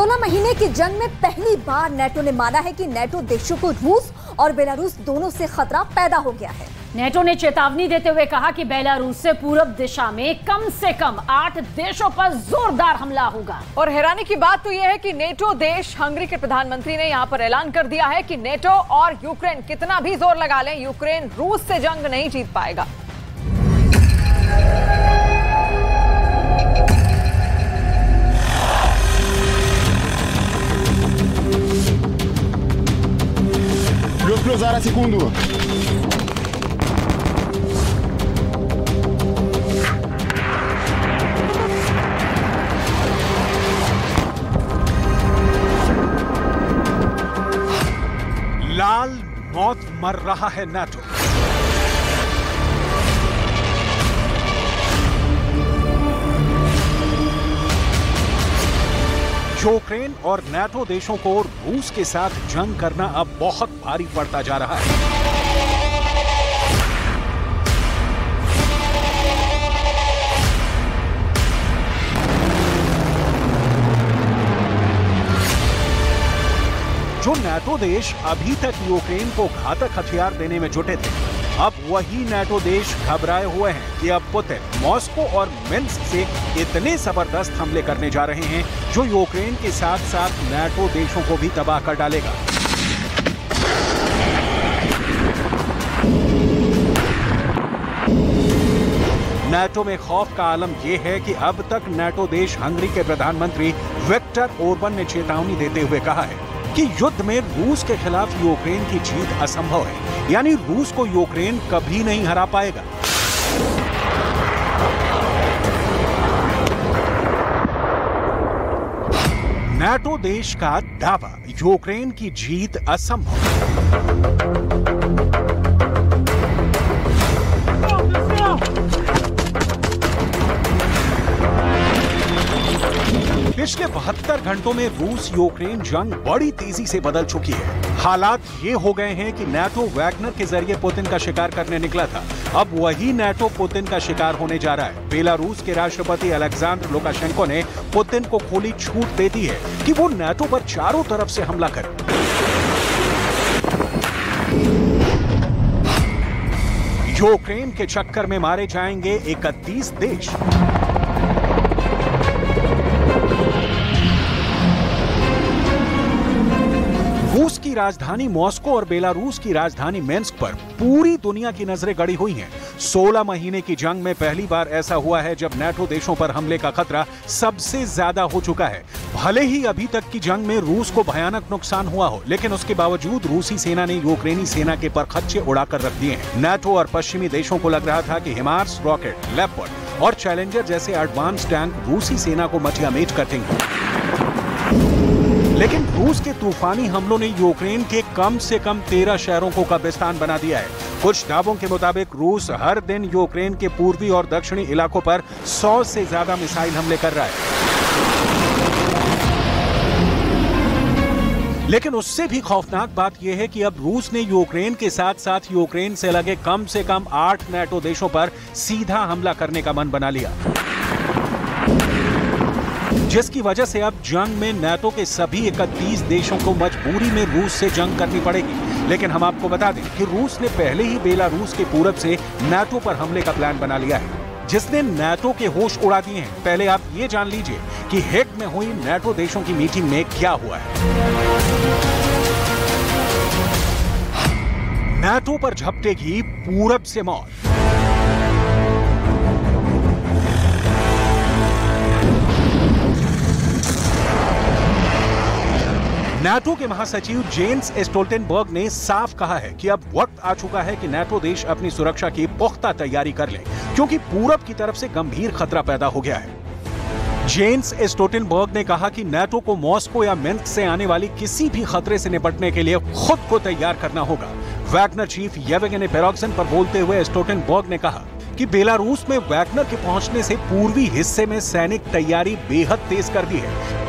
16 महीने की जंग में पहली बार नेटो ने माना है कि नेटो देशों को रूस और बेलारूस दोनों से खतरा पैदा हो गया है। नेटो ने चेतावनी देते हुए कहा कि बेलारूस से पूरब दिशा में कम से कम 8 देशों पर जोरदार हमला होगा। और हैरानी की बात तो यह है कि नेटो देश हंगरी के प्रधानमंत्री ने यहां पर ऐलान कर दिया है कि नेटो और यूक्रेन कितना भी जोर लगा लें, यूक्रेन रूस से जंग नहीं जीत पाएगा। ++, segundo. लाल मौत मर रहा है नेटो। यूक्रेन और नेटो देशों को रूस के साथ जंग करना अब बहुत भारी पड़ता जा रहा है। जो नेटो देश अभी तक यूक्रेन को घातक हथियार देने में जुटे थे, अब वही नेटो देश घबराए हुए हैं कि अब पुतिन मॉस्को और मिन्स्क से इतने जबरदस्त हमले करने जा रहे हैं जो यूक्रेन के साथ साथ नेटो देशों को भी तबाह कर डालेगा। नेटो में खौफ का आलम यह है कि अब तक नेटो देश हंगरी के प्रधानमंत्री विक्टर ओरबन ने चेतावनी देते हुए कहा है कि युद्ध में रूस के खिलाफ यूक्रेन की जीत असंभव है, यानी रूस को यूक्रेन कभी नहीं हरा पाएगा। नेटो देश का दावा, यूक्रेन की जीत असंभव। पिछले 72 घंटों में रूस यूक्रेन जंग बड़ी तेजी से बदल चुकी है। हालात ये हो गए हैं कि नेटो वैगनर के जरिए पुतिन का शिकार करने निकला था, अब वही नेटो पुतिन का शिकार होने जा रहा है। बेलारूस के राष्ट्रपति अलेक्जेंडर लुकाशेंको ने पुतिन को खुली छूट दे दी है कि वो नेटो पर चारों तरफ से हमला करे। यूक्रेन के चक्कर में मारे जाएंगे 31 देश। रूस की राजधानी मॉस्को और बेलारूस की राजधानी मिन्स्क पर पूरी दुनिया की नजरें गड़ी हुई हैं। 16 महीने की जंग में पहली बार ऐसा हुआ है जब नेटो देशों पर हमले का खतरा सबसे ज्यादा हो चुका है। भले ही अभी तक की जंग में रूस को भयानक नुकसान हुआ हो, लेकिन उसके बावजूद रूसी सेना ने यूक्रेनी सेना के परखच्चे उड़ाकर रख दिए हैं। नेटो और पश्चिमी देशों को लग रहा था कि हिमार्स रॉकेट, लेपर्ड और चैलेंजर जैसे एडवांस टैंक रूसी सेना को मटियामेट कर देंगे, लेकिन रूस के तूफानी हमलों ने यूक्रेन के कम से कम 13 शहरों को कब्रिस्तान बना दिया है। कुछ दावों के मुताबिक रूस हर दिन यूक्रेन के पूर्वी और दक्षिणी इलाकों पर 100 से ज्यादा मिसाइल हमले कर रहा है। लेकिन उससे भी खौफनाक बात यह है कि अब रूस ने यूक्रेन के साथ साथ यूक्रेन से लगे कम से कम 8 नेटो देशों पर सीधा हमला करने का मन बना लिया, जिसकी वजह से अब जंग में नेटो के सभी 31 देशों को मजबूरी में रूस से जंग करनी पड़ेगी। लेकिन हम आपको बता दें कि रूस ने पहले ही बेलारूस के पूरब से नेटो पर हमले का प्लान बना लिया है, जिसने नेटो के होश उड़ा दिए हैं। पहले आप ये जान लीजिए कि हेग में हुई नेटो देशों की मीटिंग में क्या हुआ है। नेटो पर झपटेगी पूरब से मौत। नेटो के महासचिव जेन्स स्टोल्टेनबर्ग ने साफ कहा है कि अब वक्त आ चुका है कि नेटो देश अपनी सुरक्षा की पुख्ता तैयारी कर ले, क्योंकि पूरब की तरफ से गंभीर खतरा पैदा हो गया है। जेन्स स्टोल्टेनबर्ग ने कहा कि नेटो को मॉस्को या मिन्स्क से आने वाली किसी भी खतरे से निपटने के लिए खुद को तैयार करना होगा। वैगनर चीफ येवगेनी पेरोग्जिन पर बोलते हुए स्टोल्टेनबर्ग ने कहा कि बेलारूस में वैगनर के पहुंचने से पूर्वी हिस्से में सैनिक तैयारी बेहद तेज कर दी है।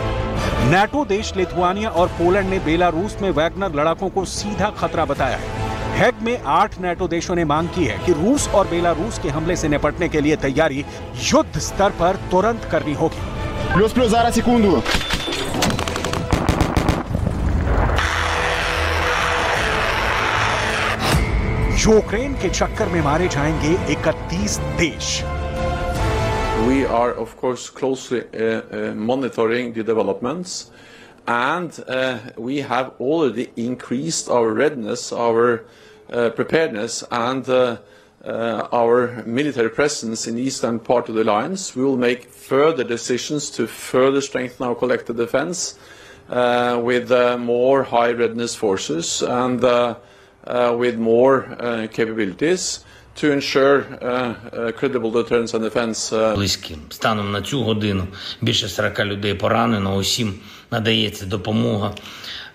नेटो देश लिथुआनिया और पोलैंड ने बेलारूस में वैगनर लड़ाकों को सीधा खतरा बताया है। हेग में 8 नेटो देशों ने मांग की है कि रूस और बेलारूस के हमले से निपटने के लिए तैयारी युद्ध स्तर पर तुरंत करनी होगी। ++, segundo. यूक्रेन के चक्कर में मारे जाएंगे 31 देश। We are, of course, closely monitoring the developments, and we have already increased our readiness, our preparedness, and our military presence in the eastern part of the alliance. We will make further decisions to further strengthen our collective defense with more high readiness forces and with more capabilities to ensure credible deterrence and defense. Близьким. Станом на цю годину більше 40 людей поранено, усім надається допомога,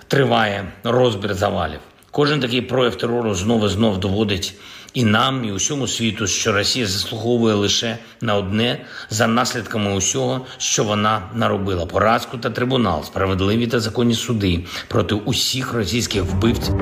триває розбір завалів. Кожен такий прояв терору знов доводить і нам, і усьому світу, що Росія заслуговує лише на одне за наслідками усього, що вона наробила. Поразку та трибунал, справедливі та законні суди проти усіх російських вбивців.